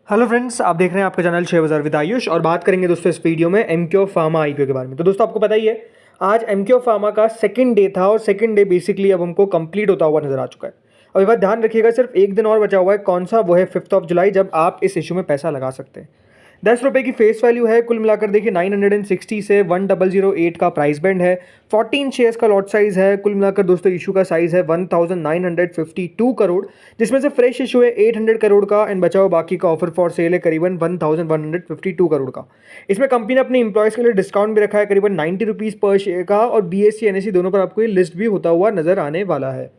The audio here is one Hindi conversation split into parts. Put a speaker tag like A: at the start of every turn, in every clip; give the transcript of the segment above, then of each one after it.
A: हेलो फ्रेंड्स, आप देख रहे हैं आपका चैनल शेयर बाजार विद आयुष और बात करेंगे दोस्तों इस वीडियो में एमक्यो फार्मा आईपीओ के बारे में। तो दोस्तों आपको पता ही है आज एमक्यो फार्मा का सेकंड डे था और सेकंड डे बेसिकली अब हमको कंप्लीट होता हुआ नजर आ चुका है। अब ये बात ध्यान रखिएगा, सिर्फ एक दिन और बचा हुआ है। कौन सा? वो है 5 जुलाई, जब आप इस इशू में पैसा लगा सकते हैं। 10 रुपये की फेस वैल्यू है। कुल मिलाकर देखिए 960 से 1008 का प्राइस बैंड है। 14 शेयर्स का लॉट साइज है। कुल मिलाकर दोस्तों इशू का साइज है 1952 करोड़, जिसमें से फ्रेश इशू है 800 करोड़ का एंड बचा हुआ बाकी का ऑफर फॉर सेल है करीबन 1152 करोड़ का। इसमें कंपनी ने अपने इंप्लॉयज़ के लिए डिस्काउंट भी रखा है करीबन 90 रुपीज़ पर शेयर का, और बीएससी एनएससी दोनों पर आपको ये लिस्ट भी होता हुआ नजर आने वाला है।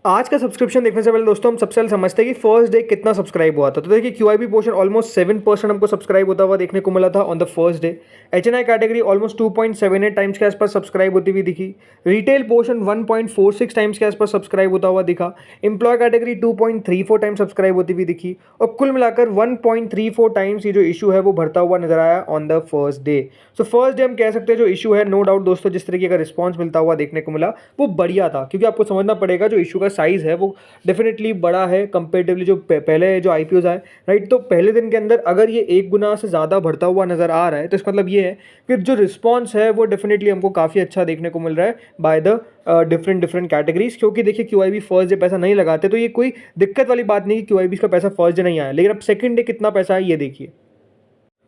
A: आज का सब्सक्रिप्शन देखने से पहले दोस्तों हम सबसे पहले समझते हैं कि फर्स्ट डे कितना सब्सक्राइब हुआ था। तो देखिए क्यूआईबी पोर्शन ऑलमोस्ट 7% हमको सब्सक्राइब होता हुआ देखने को मिला था on the first day. HNI category almost 2.78 times के आसपास सब्सक्राइब होती हुई दिखी। रिटेल पोर्शन 1.46 टाइम्स के आसपास सब्सक्राइब होता हुआ दिखा। एम्प्लॉय कैटेगरी 2.34 टाइम्स सब्सक्राइब होती हुई दिखी और कुल मिलाकर 1.34 टाइम्स ये जो इशू है वो भरता हुआ नजर आया on the first day. So first day हम कह सकते हैं जो इशू है, नो डाउट दोस्तों, जिस तरीके का रिस्पॉन्स मिलता हुआ देखने को मिला वो बढ़िया था, क्योंकि आपको समझना पड़ेगा जो इशू का साइज है वो डेफिनेटली बड़ा है कंपेरेटिवली जो पहले जो आईपीओज आए, राइट। तो पहले दिन के अंदर अगर ये 1 गुना से ज़्यादा बढ़ता हुआ नजर आ रहा है तो इसका मतलब ये है कि जो रिस्पॉन्स है वो डेफिनेटली हमको काफ़ी अच्छा देखने को मिल रहा है बाय द डिफरेंट कैटेगरीज। क्योंकि देखिए क्यूआईबी फर्स्ट डे पैसा नहीं लगाते तो ये कोई दिक्कत वाली बात नहीं कि क्यूआईबी का पैसा फर्स्ट डे नहीं आया, लेकिन अब सेकंड डे कितना पैसा है ये देखिए।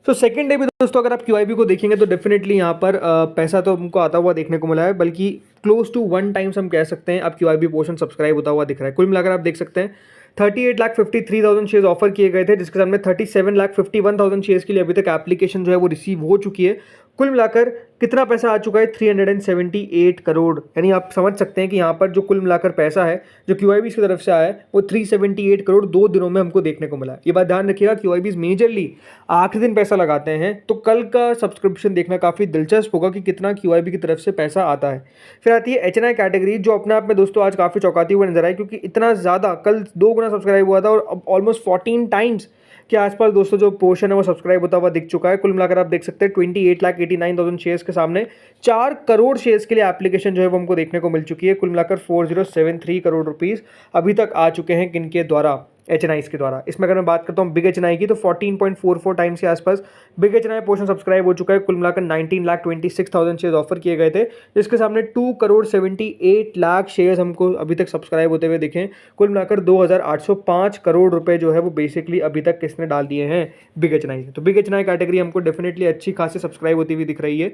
A: तो सेकंड डे भी दोस्तों अगर आप क्यूआईबी को देखेंगे तो डेफिनेटली यहाँ पर पैसा तो हमको आता हुआ देखने को मिला है, बल्कि क्लोज टू 1 टाइम्स हम कह सकते हैं अब क्यूआईबी पोर्शन सब्सक्राइब होता हुआ दिख रहा है। कुल मिलाकर आप देख सकते हैं 38,53,000 शेयर्स ऑफर किए गए थे, जिसके सामने 37,51,000 शेयर्स के लिए अभी तक एप्लीकेशन जो है वो रिसीव हो चुकी है। कुल मिलाकर कितना पैसा आ चुका है? 378 करोड़। यानी आप समझ सकते हैं कि यहाँ पर जो कुल मिलाकर पैसा है जो क्यूआईबी की तरफ से आया है वो 378 करोड़ 2 दिनों में हमको देखने को मिला है। ये बात ध्यान रखिएगा, क्यूआईबी मेजरली आखिरी दिन पैसा लगाते हैं, तो कल का सब्सक्रिप्शन देखना काफ़ी दिलचस्प होगा कि कितना क्यूआईबी की तरफ से पैसा आता है। फिर आती है एचएनआई कैटेगरी, जो अपने आप में दोस्तों आज काफ़ी चौंकाती हुई नजर आई, क्योंकि इतना ज़्यादा कल 2 गुना सब्सक्राइब हुआ था और अब ऑलमोस्ट 14 टाइम्स के आसपास दोस्तों जो पोर्शन है वो सब्सक्राइब होता हुआ दिख चुका है। कुल मिलाकर आप देख सकते हैं 28,89,000 शेयर्स के सामने 4 करोड़ शेयर्स के लिए एप्लीकेशन जो है वो हमको देखने को मिल चुकी है। कुल मिलाकर 4073 करोड़ रुपीस अभी तक आ चुके हैं किनके द्वारा? एचएनआई के द्वारा। इसमें अगर मैं बात करता हूँ बिग एचएनआई की तो 14.44 टाइम्स के आसपास बिग एचएनआई पोर्शन सब्सक्राइब हो चुका है। कुल मिलाकर 19,26,000 शेयर्स ऑफर किए गए थे, जिसके सामने 2 करोड़ 78 लाख शेयर्स हमको अभी तक सब्सक्राइब होते हुए दिखे। कुल मिलाकर 2,805 करोड़ रुपए जो है वो बेसिकली अभी तक किसने डाल दिए हैं? बिग एचएनआई से। तो बिग एचएनआई कैटेगरी हमको डेफिनेटली अच्छी खासी सब्सक्राइब होती हुई दिख रही है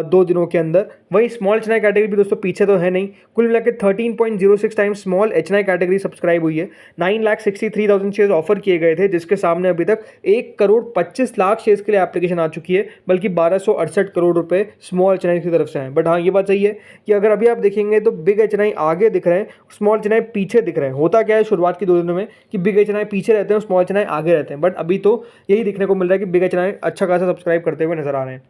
A: 2 दिनों के अंदर। वहीं स्मॉल एचएनआई कैटेगरी भी दोस्तों पीछे तो है नहीं। कुल मिलाकर 13.06 times small HNI category subscribe हुई है। 9,63,000 शेयर्स ऑफर किए गए थे, जिसके सामने अभी तक 1 करोड़ 25 लाख शेयर्स के लिए एप्लीकेशन आ चुकी है, बल्कि 1268 करोड़ रुपए स्मॉल एचएनआई की तरफ से हैं। बट हाँ, ये बात सही है कि अगर अभी आप देखेंगे तो बिग एचएनआई आगे दिख रहे हैं, स्मॉल एचएनआई पीछे दिख रहे हैं। होता क्या है शुरुआत की 2 दिनों में कि बिग एचएनआई पीछे रहते हैं और स्मॉल एचएनआई आगे रहते हैं, बट अभी तो यही दिखने को मिल रहा है कि बिग एचएनआई अच्छा खासा सब्सक्राइब करते हुए नजर आ रहे हैं।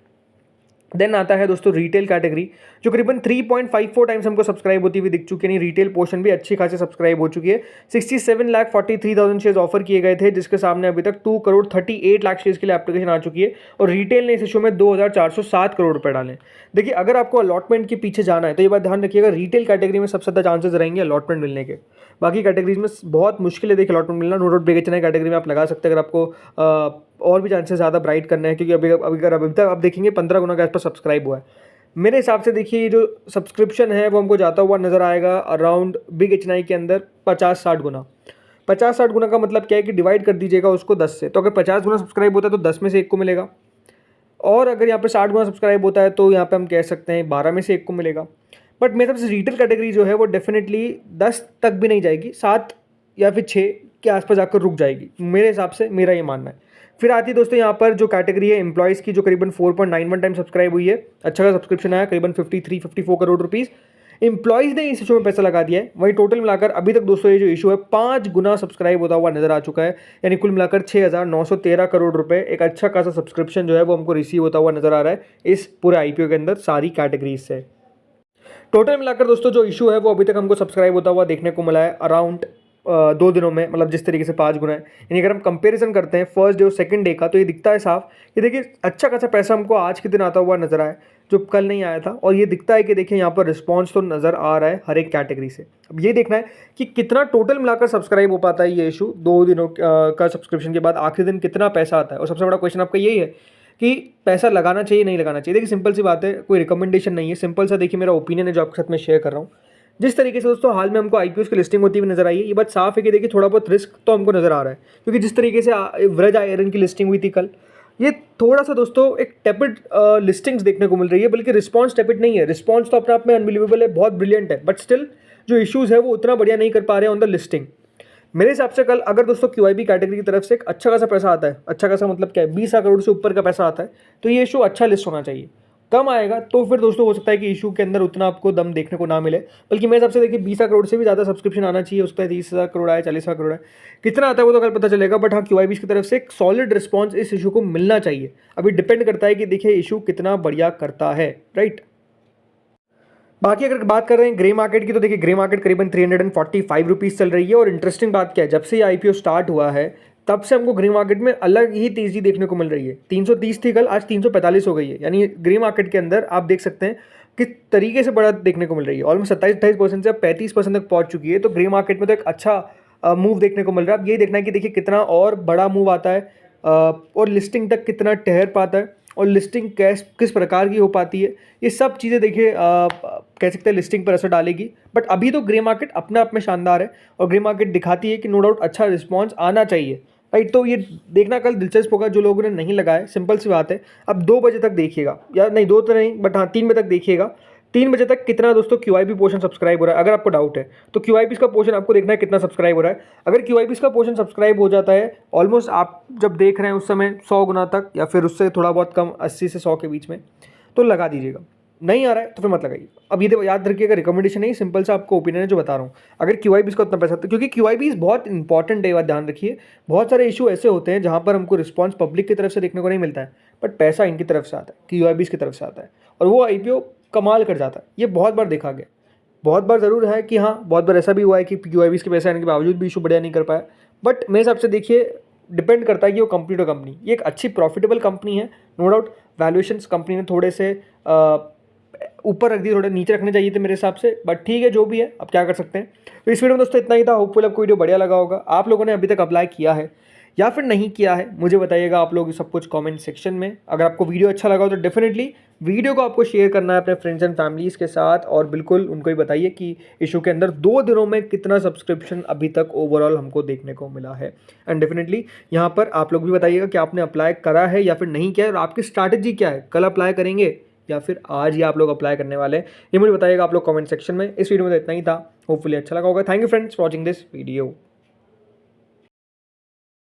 A: देन आता है दोस्तों रिटेल कैटेगरी, जो करीबन 3.54 टाइम्स हमको सब्सक्राइब होती हुई दिख चुकी है। रिटेल पोर्शन भी अच्छी खासी सब्सक्राइब हो चुकी है। 67,43,000 शेयर्स ऑफर किए गए थे, जिसके सामने अभी तक 2 करोड़ 38 लाख शेयर्स के लिए एप्लीकेशन आ चुकी है और रिटेल ने इस इशू में 2,407 करोड़ रुपए डाले। देखिए अगर आपको अलॉटमेंट के पीछे जाना है तो ये बात ध्यान रखिएगा, रिटेल कैटेगरी में सबसे ज़्यादा चांसेस रहेंगे अलॉटमेंट मिलने के। बाकी कैटेगरीज में बहुत मुश्किल है देखिए अलॉटमेंट मिलना। No doubt big HNI category में आप लगा सकते हैं अगर आपको और भी चांसेस ज़्यादा ब्राइट करना है, क्योंकि अभी तक आप देखेंगे 15 गुना के आसपास सब्सक्राइब हुआ है। मेरे हिसाब से देखिए ये जो सब्सक्रिप्शन है वो हमको जाता हुआ नजर आएगा अराउंड बिग एचएनआई के अंदर 50-60 गुना। 50-60 गुना का मतलब क्या है कि डिवाइड कर दीजिएगा उसको 10 से, तो अगर 50 गुना सब्सक्राइब होता है तो 10 में से 1 को मिलेगा, और अगर यहाँ पे 60 गुना सब्सक्राइब होता है तो यहाँ पे हम कह सकते हैं 12 में से 1 को मिलेगा। बट मेरे हिसाब से रिटेल कैटेगरी जो है वो डेफिनेटली 10 तक भी नहीं जाएगी, 7 या फिर 6 के आसपास जाकर रुक जाएगी, मेरे हिसाब से, मेरा ये मानना है। फिर आती है दोस्तों यहाँ पर जो कैटेगरी है एम्प्लॉयज़ की, जो करीबन 4.91 टाइम सब्सक्राइब हुई है। अच्छा का सब्सक्रिप्शन आया करीबन 53-54 करोड़ रुपीज़ एम्प्लॉयज़ ने इस इशू में पैसा लगा दिया है। वही टोटल मिलाकर अभी तक दोस्तों ये जो इशू है 5 गुना सब्सक्राइब होता हुआ नजर आ चुका है। यानी कुल मिलाकर 6,913 करोड़ रुपए एक अच्छा खासा सब्सक्रिप्शन जो है वो हमको रिसीव होता हुआ नजर आ रहा है इस पूरे आईपीओ के अंदर सारी कैटेगरीज से। टोटल मिलाकर दोस्तों जो इशू है वो अभी तक हमको सब्सक्राइब होता हुआ देखने को मिला है अराउंड 2 दिनों में, मतलब जिस तरीके से 5 गुना है। यानी अगर हम कंपैरिजन करते हैं फर्स्ट डे और सेकंड डे का तो ये दिखता है साफ कि देखिए अच्छा खासा पैसा हमको आज के दिन आता हुआ नजर आया। जो कल नहीं आया था, और ये दिखता है कि देखिए यहाँ पर रिस्पॉन्स तो नज़र आ रहा है हर एक कैटेगरी से। अब ये देखना है कि कितना टोटल मिलाकर सब्सक्राइब हो पाता है ये इशू 2 दिनों का सब्सक्रिप्शन के बाद, आखिरी दिन कितना पैसा आता है। और सबसे बड़ा क्वेश्चन आपका यही है कि पैसा लगाना चाहिए नहीं लगाना चाहिए। देखिए सिंपल सी बात है, कोई रिकमेंडेशन नहीं है, सिंपल सा देखिए मेरा ओपिनियन है जो आपके साथ मैं शेयर कर रहा हूँ। जिस तरीके से दोस्तों हाल में हमको आईपीओ की लिस्टिंग होती हुई नजर आई है, ये बात साफ है कि देखिए थोड़ा बहुत रिस्क तो हमको नजर आ रहा है, क्योंकि जिस तरीके से व्रज आयरन की लिस्टिंग हुई थी कल, ये थोड़ा सा दोस्तों एक टेपिड लिस्टिंग्स देखने को मिल रही है, बल्कि रिस्पॉन्स टेपिड नहीं है, रिस्पॉन्स तो अपने आप में अनबिलीवेबल है, बहुत ब्रिलियंट है, बट स्टिल जो इश्यूज है वो उतना बढ़िया नहीं कर पा रहे हैं ऑन द लिस्टिंग। मेरे हिसाब से कल अगर दोस्तों क्यूआईबी कैटेगरी की तरफ से एक अच्छा खासा पैसा आता है, अच्छा खासा मतलब क्या है, 20 करोड़ से ऊपर का पैसा आता है, तो ये इशू अच्छा लिस्ट होना चाहिए। कम आएगा तो फिर दोस्तों हो सकता है कि इशू के अंदर उतना आपको दम देखने को ना मिले, बल्कि मेरे हिसाब से देखिए 20 करोड़ से भी ज़्यादा सब्सक्रिप्शन आना चाहिए। हो सकता है 30,000 करोड़ आए, 40,000 करोड़ आए, कितना आता है वो तो कल पता चलेगा, बट हाँ क्यूआईबी की तरफ से एक सॉलिड रिस्पॉन्स इस इशू को मिलना चाहिए। अभी डिपेंड करता है कि देखिए इशू कितना बढ़िया करता है, राइट। बाकी अगर बात कर रहे हैं ग्रे मार्केट की, तो देखिए ग्रे मार्केट करीबन 345 रुपीज़ चल रही है। और इंटरेस्टिंग बात क्या है, जब से ये आईपीओ स्टार्ट हुआ है तब से हमको ग्रे मार्केट में अलग ही तेज़ी देखने को मिल रही है। 330 थी कल, आज 345 हो गई है। यानी ग्रे मार्केट के अंदर आप देख सकते हैं किस तरीके से बढ़त देखने को मिल रही है। ऑलमोस्ट 27-28% से अब 35% तक पहुँच चुकी है। तो ग्रे मार्केट में तो एक अच्छा मूव देखने को मिल रहा है। अब यही देखना है कि देखिए कितना और बड़ा मूव आता है और लिस्टिंग तक कितना ठहर पाता है, और लिस्टिंग किस प्रकार की हो पाती है। ये सब चीज़ें देखिए कह सकते हैं लिस्टिंग पर असर डालेगी। बट अभी तो ग्रे मार्केट अपने आप में शानदार है, और ग्रे मार्केट दिखाती है कि नो डाउट अच्छा रिस्पॉन्स आना चाहिए, राइट। तो ये देखना कल दिलचस्प होगा जो लोगों ने नहीं लगाए। सिंपल सी बात है, अब 2 बजे तक देखिएगा, या नहीं 2 तो नहीं, बट हाँ 3 बजे तक देखिएगा। 3 बजे तक कितना दोस्तों क्यूआईबी पोर्शन सब्सक्राइब हो रहा है। अगर आपको डाउट है तो क्यूआईबी का पोर्शन आपको देखना है कितना सब्सक्राइब हो रहा है। अगर क्यूआईबी का पोर्शन सब्सक्राइब हो जाता है ऑलमोस्ट, आप जब देख रहे हैं उस समय 100 गुना तक, या फिर उससे थोड़ा बहुत कम 80 से 100 के बीच में, तो लगा दीजिएगा। नहीं आ रहा है तो फिर मत लगाइए। अब ये याद रखिएगा, रिकमेंडेशन नहीं, सिंपल सा आपको ओपिनियन है जो बता रहा हूँ। अगर क्यूआईबी का उतना पैसा, क्योंकि क्यूआईबी बहुत इंपॉर्टेंट है, बात ध्यान रखिए। बहुत सारे इशू ऐसे होते हैं जहाँ पर हमको रिस्पॉन्स पब्लिक की तरफ से देखने को नहीं मिलता है, बट पैसा इनकी तरफ से आता है, क्यूआईबी की तरफ से आता है, और वो आईपीओ कमाल कर जाता है। ये बहुत बार देखा गया, बहुत बार ज़रूर है कि हाँ बहुत बार ऐसा भी हुआ है कि क्यूआईबी के पैसे आने के बावजूद भी इशू बढ़िया नहीं कर पाया। बट मेरे हिसाब से देखिए डिपेंड करता है कि वो कंपनी टू कंपनी, ये एक अच्छी प्रॉफिटेबल कंपनी है, नो डाउट। वैल्यूएशंस कंपनी ने थोड़े से ऊपर रख दिए, थोड़े नीचे रखने चाहिए थे मेरे हिसाब से, बट ठीक है जो भी है, अब क्या कर सकते हैं। तो इस वीडियो में दोस्तों इतना ही था। होपफुल आपको वीडियो बढ़िया लगा होगा। आप लोगों ने अभी तक अप्लाई किया है या फिर नहीं किया है, मुझे बताइएगा आप लोग सब कुछ कमेंट सेक्शन में। अगर आपको वीडियो अच्छा लगा हो तो डेफिनेटली वीडियो को आपको शेयर करना है अपने फ्रेंड्स एंड फैमिलीज़ के साथ, और बिल्कुल उनको ही बताइए कि इशू के अंदर 2 दिनों में कितना सब्सक्रिप्शन अभी तक ओवरऑल हमको देखने को मिला है। एंड डेफिनेटली यहाँ पर आप लोग भी बताइएगा कि आपने अप्लाई करा है या फिर नहीं किया है, और आपकी स्ट्रैटेजी क्या है, कल अप्लाई करेंगे या फिर आज ही आप लोग अप्लाई करने वाले हैं, ये मुझे बताइएगा आप लोग कमेंट सेक्शन में। इस वीडियो में तो इतना ही था। होपफुली अच्छा लगा होगा। Thank you friends for watching this video.